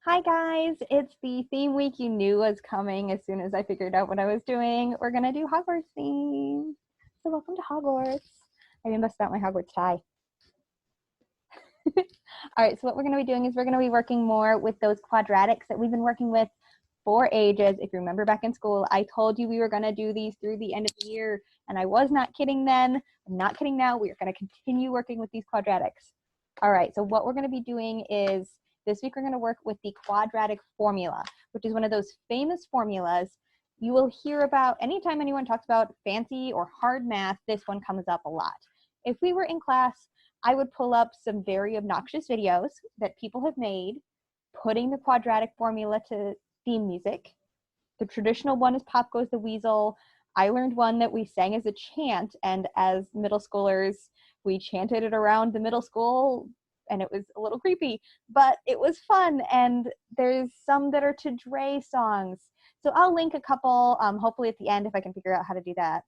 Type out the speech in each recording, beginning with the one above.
Hi guys, it's the theme week you knew was coming as soon as I figured out what I was doing. We're gonna do Hogwarts theme. So welcome to Hogwarts. I even busted out my Hogwarts tie. All right, so what we're gonna be doing is we're gonna be working more with those quadratics that we've been working with for ages. If you remember back in school, I told you we were gonna do these through the end of the year, and I was not kidding then. I'm not kidding now. We are gonna continue working with these quadratics. All right, so what we're gonna be doing is this week we're going to work with the quadratic formula, which is one of those famous formulas you will hear about anytime anyone talks about fancy or hard math. This one comes up a lot. If we were in class, I would pull up some very obnoxious videos that people have made putting the quadratic formula to theme music. The traditional one is Pop Goes the Weasel. I learned one that we sang as a chant, and as middle schoolers, we chanted it around the middle school, and it was a little creepy, but it was fun. And there's some that are to Dre songs. So I'll link a couple, hopefully at the end if I can figure out how to do that.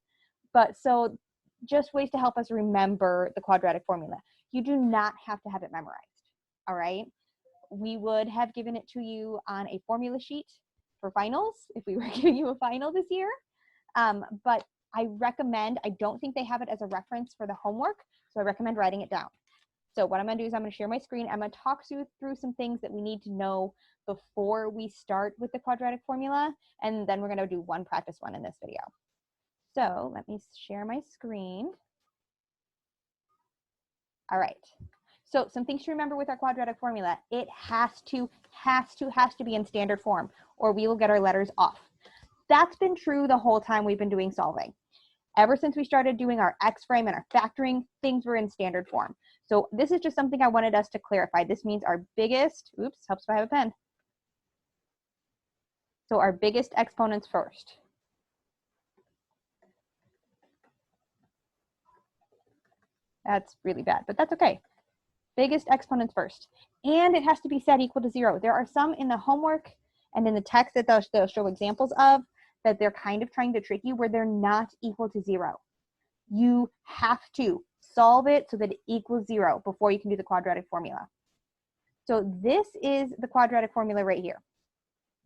But so just ways to help us remember the quadratic formula. You do not have to have it memorized, all right? We would have given it to you on a formula sheet for finals if we were giving you a final this year. But I don't think they have it as a reference for the homework, so I recommend writing it down. So what I'm going to do is I'm going to share my screen. I'm going to talk you through some things that we need to know before we start with the quadratic formula, and then we're going to do one practice one in this video. So let me share my screen. All right. So some things to remember with our quadratic formula. It has to be in standard form, or we will get our letters off. That's been true the whole time we've been doing solving. Ever since we started doing our X-frame and our factoring, things were in standard form. So this is just something I wanted us to clarify. This means our biggest, oops, helps if I have a pen. So our biggest exponents first. That's really bad, but that's okay. Biggest exponents first. And it has to be set equal to 0. There are some in the homework and in the text that they'll show examples of that they're kind of trying to trick you where they're not equal to 0. You have to solve it so that it equals 0 before you can do the quadratic formula. So this is the quadratic formula right here.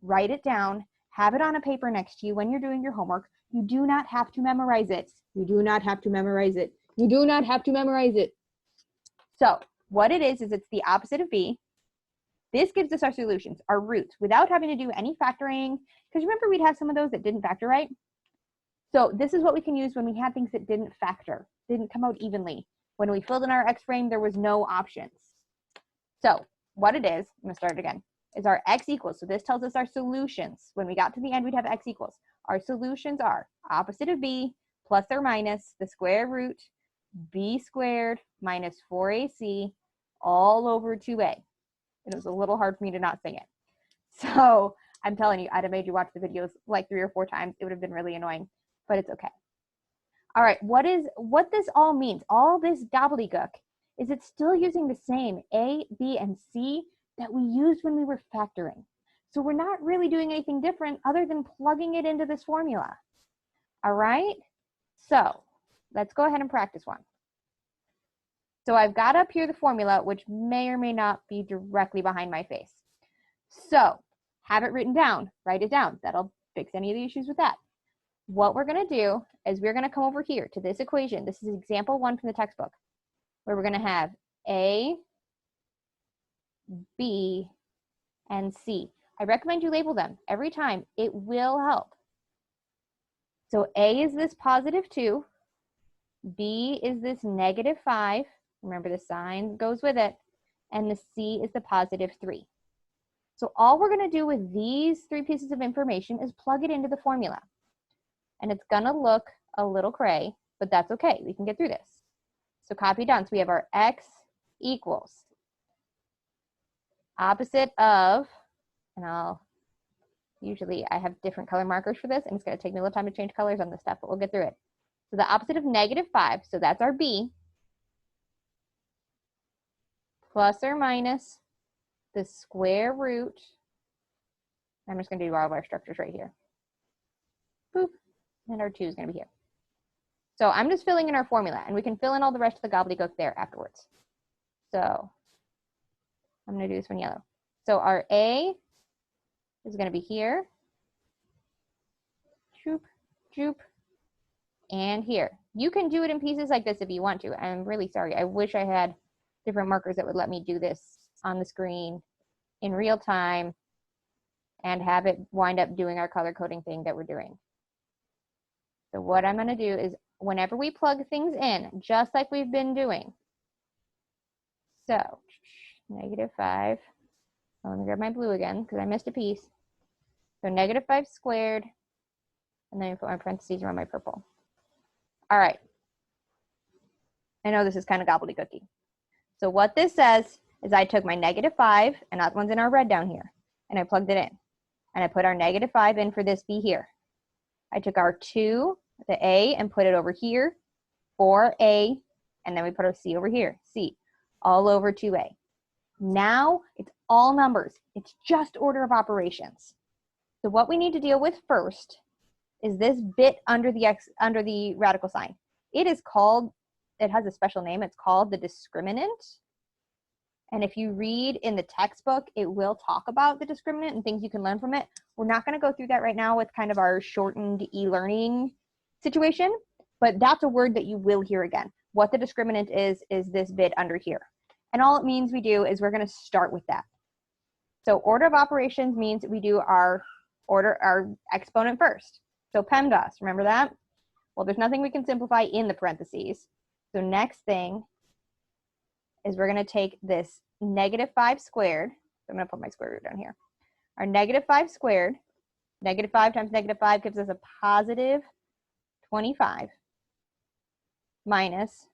Write it down, have it on a paper next to you when you're doing your homework. You do not have to memorize it. You do not have to memorize it. You do not have to memorize it. So what it is it's the opposite of b. This gives us our solutions, our roots, without having to do any factoring. Because remember, we'd have some of those that didn't factor right. So this is what we can use when we had things that didn't factor, didn't come out evenly. When we filled in our X-frame, there was no options. So what it is, I'm gonna start it again, is our x equals. So this tells us our solutions. When we got to the end, we'd have x equals. Our solutions are opposite of b plus or minus the square root b squared minus 4ac all over 2a. It was a little hard for me to not sing it. So I'm telling you, I'd have made you watch the videos like 3 or 4 times. It would have been really annoying, but it's okay. All right, what this all means, all this gobbledygook, is it's still using the same a, b, and c that we used when we were factoring. So we're not really doing anything different other than plugging it into this formula. All right, so let's go ahead and practice one. So I've got up here the formula, which may or may not be directly behind my face. So have it written down, write it down. That'll fix any of the issues with that. What we're going to do is we're going to come over here to this equation. This is example 1 from the textbook, where we're going to have a, b, and c. I recommend you label them every time. It will help. So a is this positive 2. B is this negative 5. Remember, the sign goes with it. And the c is the positive 3. So all we're going to do with these 3 pieces of information is plug it into the formula. And it's going to look a little cray, but that's okay. We can get through this. So copy down. So we have our x equals opposite of, and I have different color markers for this, and it's going to take me a little time to change colors on this stuff, but we'll get through it. So the opposite of negative 5, so that's our b, plus or minus the square root. I'm just going to do all of our structures right here. Boop. And our 2 is going to be here. So I'm just filling in our formula, and we can fill in all the rest of the gobbledygook there afterwards. So I'm going to do this one yellow. So our a is going to be here. Droop, droop, and here. You can do it in pieces like this if you want to. I'm really sorry. I wish I had different markers that would let me do this on the screen in real time and have it wind up doing our color coding thing that we're doing. So what I'm going to do is whenever we plug things in, just like we've been doing. So -5. Oh, let me grab my blue again because I missed a piece. So -5 squared, and then I put my parentheses around my purple. All right. I know this is kind of gobbledygooky. So what this says is I took my -5, and that one's in our red down here, and I plugged it in. And I put our -5 in for this B here. I took our 2, the A, and put it over here, 4A, and then we put our C over here, C, all over 2A. Now it's all numbers. It's just order of operations. So what we need to deal with first is this bit under the radical sign. It is called, it has a special name. It's called the discriminant. And if you read in the textbook, it will talk about the discriminant and things you can learn from it. We're not going to go through that right now with kind of our shortened e-learning situation, but that's a word that you will hear again. What the discriminant is this bit under here. And all it means we do is we're going to start with that. So order of operations means we do our exponent first. So PEMDAS, remember that? Well, there's nothing we can simplify in the parentheses. So next thing is we're going to take this -5 squared. So I'm going to put my square root down here. Our -5 squared, -5 times -5 gives us a positive 25 minus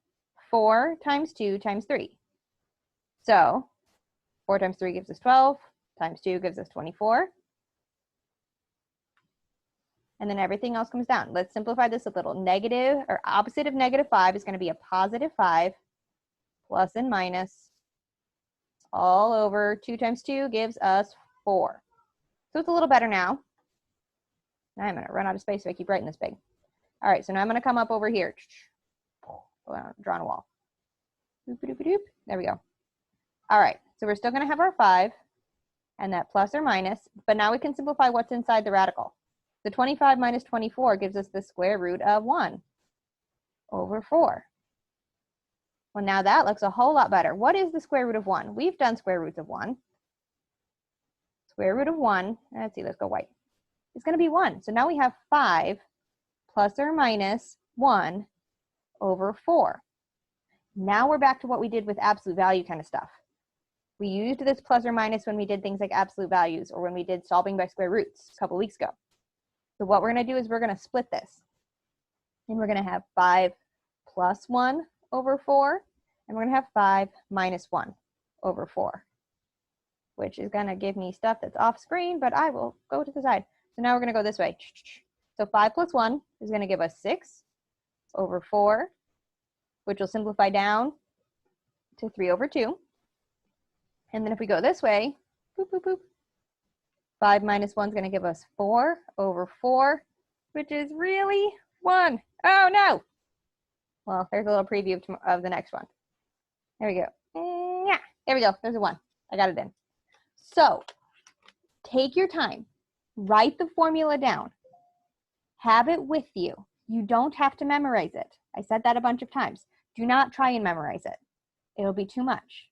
4 times 2 times 3. So 4 times 3 gives us 12, times 2 gives us 24. And then everything else comes down. Let's simplify this a little. Negative, or opposite of -5 is going to be a positive 5, plus and minus, all over 2 times 2 gives us 4. So it's a little better now. Now I'm going to run out of space if I keep writing this big. All right, so now I'm going to come up over here. Draw on a wall. There we go. All right, so we're still going to have our 5 and that plus or minus, but now we can simplify what's inside the radical. The 25 minus 24 gives us the square root of 1 over 4. Well, now that looks a whole lot better. What is the square root of 1? We've done square roots of 1. Square root of 1, let's see, let's go white. It's going to be 1. So now we have 5 plus or minus 1 over 4. Now we're back to what we did with absolute value kind of stuff. We used this plus or minus when we did things like absolute values or when we did solving by square roots a couple weeks ago. So what we're going to do is we're going to split this. And we're going to have 5 plus 1 over 4. And we're going to have 5 minus 1 over 4. Which is going to give me stuff that's off screen, but I will go to the side. So now we're going to go this way. So 5 plus 1 is going to give us 6 over 4, which will simplify down to 3 over 2. And then if we go this way, boop, boop, boop, 5 minus 1 is going to give us 4 over 4, which is really 1. Oh, no. Well, there's a little preview of the next one. There we go. Yeah, there we go. There's a 1. I got it in. So take your time. Write the formula down. Have it with you. You don't have to memorize it. I said that a bunch of times. Do not try and memorize it. It'll be too much.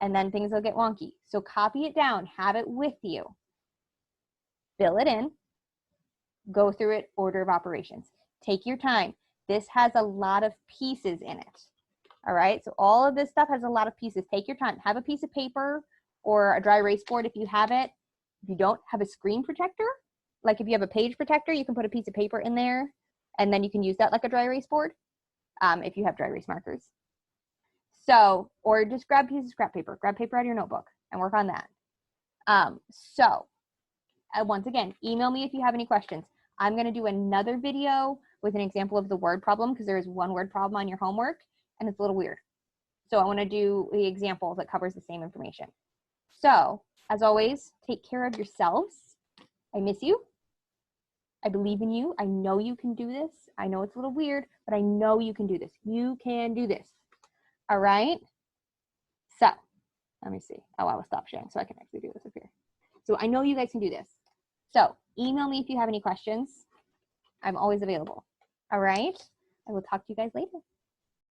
And then things will get wonky. So copy it down. Have it with you. Fill it in. Go through it, order of operations. Take your time. This has a lot of pieces in it. All right, so all of this stuff has a lot of pieces. Take your time. Have a piece of paper or a dry erase board if you have it. If you don't, have a screen protector. Like if you have a page protector, you can put a piece of paper in there, and then you can use that like a dry erase board if you have dry erase markers. So, or just grab a piece of scrap paper. Grab paper out of your notebook and work on that. Once again, email me if you have any questions. I'm going to do another video with an example of the word problem because there is one word problem on your homework and it's a little weird. So I want to do the example that covers the same information. So as always, take care of yourselves. I miss you. I believe in you. I know you can do this. I know it's a little weird, but I know you can do this. You can do this. All right. So let me see. Oh, I will stop sharing so I can actually do this up here. So I know you guys can do this. So email me if you have any questions. I'm always available. All right. I will talk to you guys later.